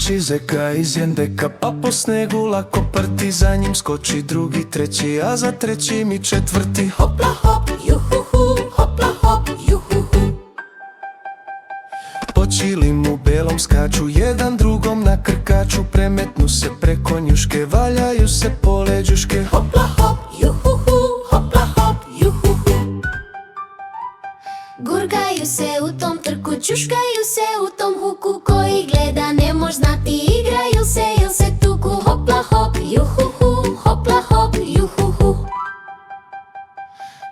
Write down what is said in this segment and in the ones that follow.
skoči zeka iz jendeka, pa po snegu lako prti, za njim skoči drugi, treći, a za trećim i četvrti. Hopla hop, juhuhu, hopla hop, juhuhu. Po čilim u belom skaču, jedan drugom na krkaču, premetnu se preko njuške, valjaju se po leđuške. Hopla hop, juhuhu, hopla hop, juhuhu. Gurgaju se u tom trku, čuškaju se u tom huku, koji gleda ne mož znati, igraju se il se tuku. Hopla hop, juhuhu, hopla hop, juhuhu.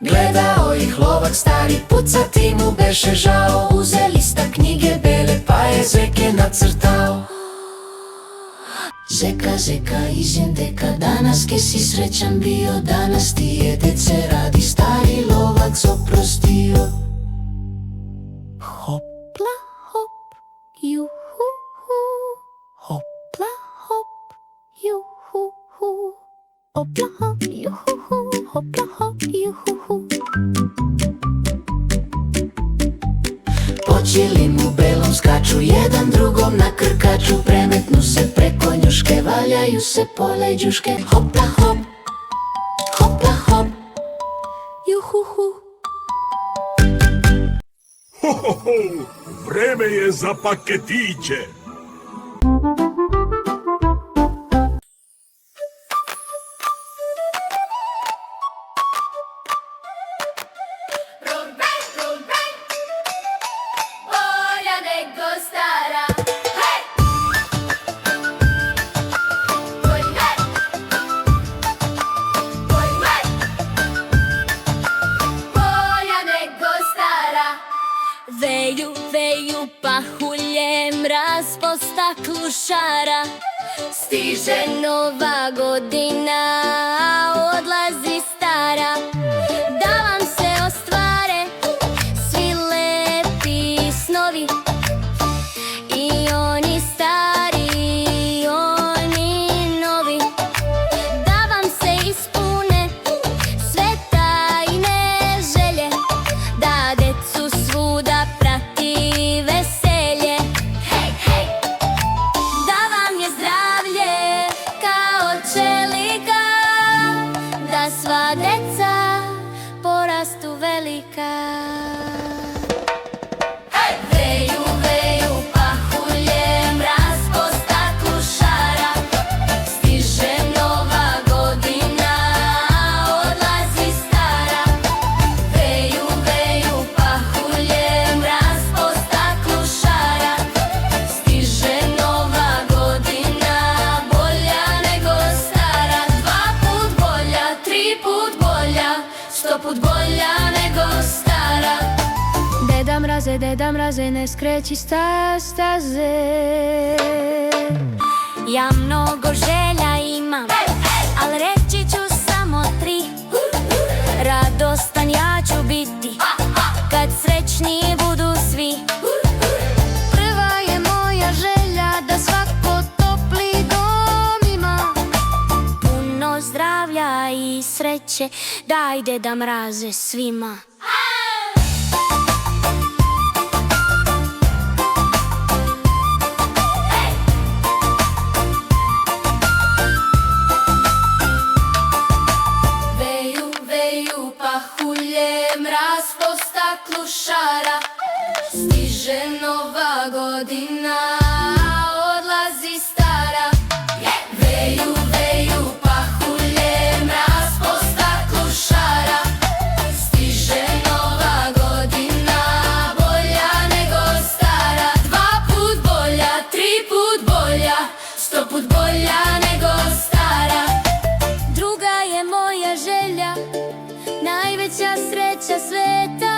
Gledao ih lovak stari, pucati mu beše žao, uzeli sta knjige bele, pa je zeke nacrtao. Zeka, zeka iz jendeka, danas ke si srećan bio, danas ti je dece radi, stari lovak oprostio. Hopla Hop, juhuhu, hopla hop, juhuhu. Hopla hop, juhuhu, hopla hop, juhuhu. po čilim u belom skaču, jedan drugom na krkaču, premetnu se preko njuške, valjaju se po leđuške. Hopla hop, hopla hop, juhuhu. Ho, ho, ho, vreme je za paketiće. Run, bolja nego stara. Hej! Bolje, bolja nego stara. Veju, veju pahulje, mraz po staklu šara. Stiže nova godina, odlazi stara. Da vam se ostvare svi lepi snovi, i oni stari i oni novi. Da vam se ispune sve tajne želje, da decu svuda prati veselje. Hej, hej! Da vam je zdravlje kao čelika, da sva deca porastu velika. Veju, veju pahulje, mraz po staklu šara. Stiže nova godina, odlazi stara. Veju, veju pahulje, mraz po staklu šara. Stiže nova godina, bolja nego stara. 2 put bolja, 3 put bolja, 100 put bolja nego stara. Deda mraze, ne skreći staze. Ja mnogo želja imam, al reći ću samo 3. Radostan ja ću biti, kad srećni budu svi. Prva je moja želja, da svako topli dom ima, puno zdravlja i sreće, daj Deda Mraze svima. Veju, veju pahulje, mraz po staklu šara. Stiže nova godina, odlazi stara. Veju, veju pahulje, mraz po staklu šara. Stiže nova godina, bolja nego stara. 2 put bolja, 3 put bolja, 100 put bolja nego stara. Druga je moja želja, najveća sreća sveta,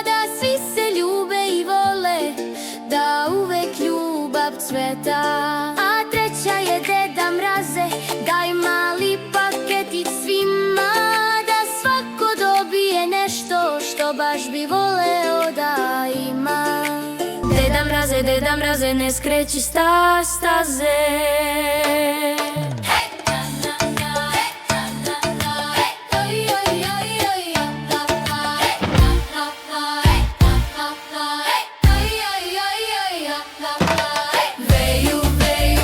da svi se ljube i vole, da uvek ljubav cveta. A treća je Deda Mraze, daj mali paketić svima, da svako dobije nešto što baš bi voleo da ima. Deda Mraze, ne skreći staze. Veju, veju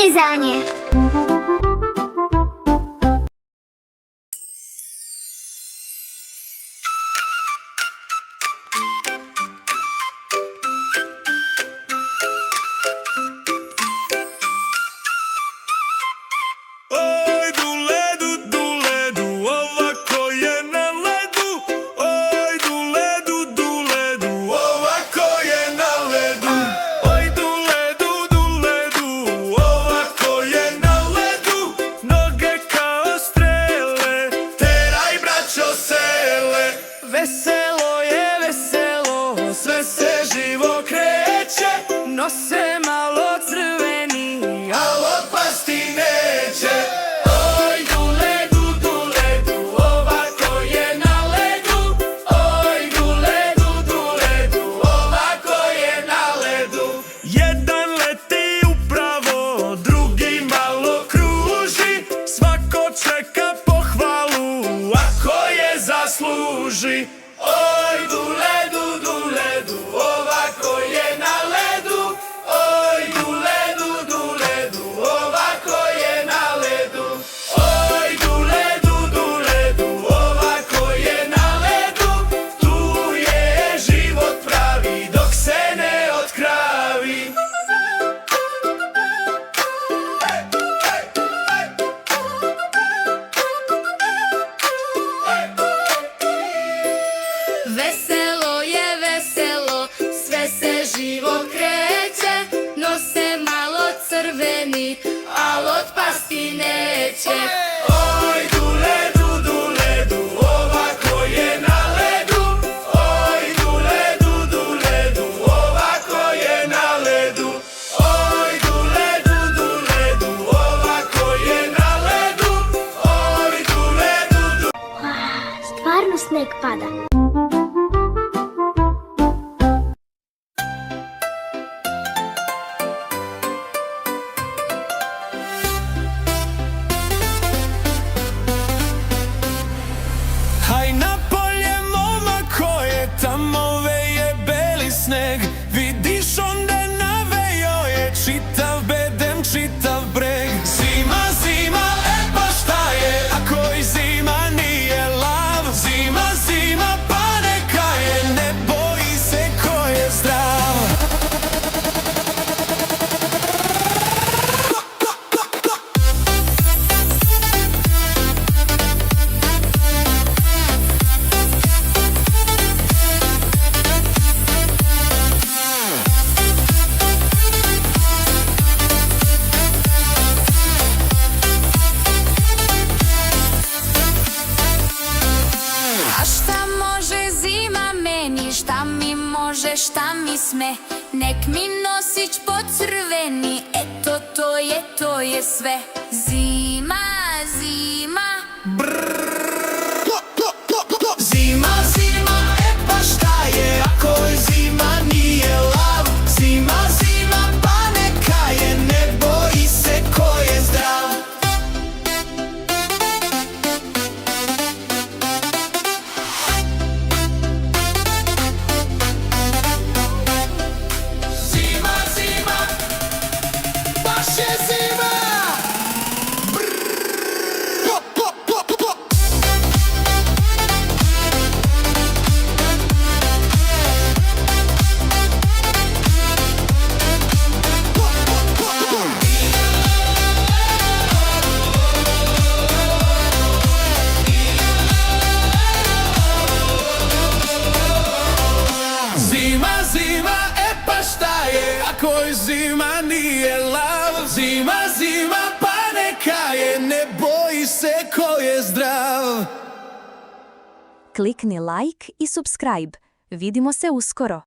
Rezanje. Oj, du ledu, ovako je na ledu. Oj, du ledu, ovako je na ledu. Oj, du ledu, ovako je na ledu. Noge kao strele, teraj braćo sele. Veselo je veselo, sve se živo kreće. Nose malo crveni, al otpasti neće. Oj, du ledu, ovako je na ledu. Oj, du ledu, ovako je na ledu. Jedan leti upravo, drugi malo kruži. Svako čeka pohvalu, ako je zasluži. Oj, du ledu, ovako je na ledu. Oj, du ledu, ovako je na ledu. Oj, du ledu, ovako je na ledu. Tu je život pravi, dok se ne otkravi. Veselo je veselo, sve se živo kreće. Nose malo crveni, al otpasti neće. Oj, du ledu, ovako je na ledu. Oj, du ledu, ovako je na ledu. Oj, du ledu, ovako je na ledu. Oj, du ledu. Stvarno sneg pada. Haj na polje moma koje tamo veje beli sneg. Vidiš onda naveo je čitav bedem, čitav breg. Zima, zima, e pa šta je ako i zima nije lav. Zima, zima, pa neka je, ne boji se ko je zdrav. A šta može zima meni, šta mi može, šta mi sme. Nek mi nosić pocrveni, eto to je sve. Zima, zima, Zima, zima, e pa šta je ako i zima nije lav. Zima, zima, pa neka je, ne boji se ko je zdrav. Zima, zima, baš je zima. Zima, zima, e pa šta je ako i zima nije lav. Zima, zima, pa neka je, ne boji se ko je zdrav. Klikni like i subscribe. Vidimo se uskoro.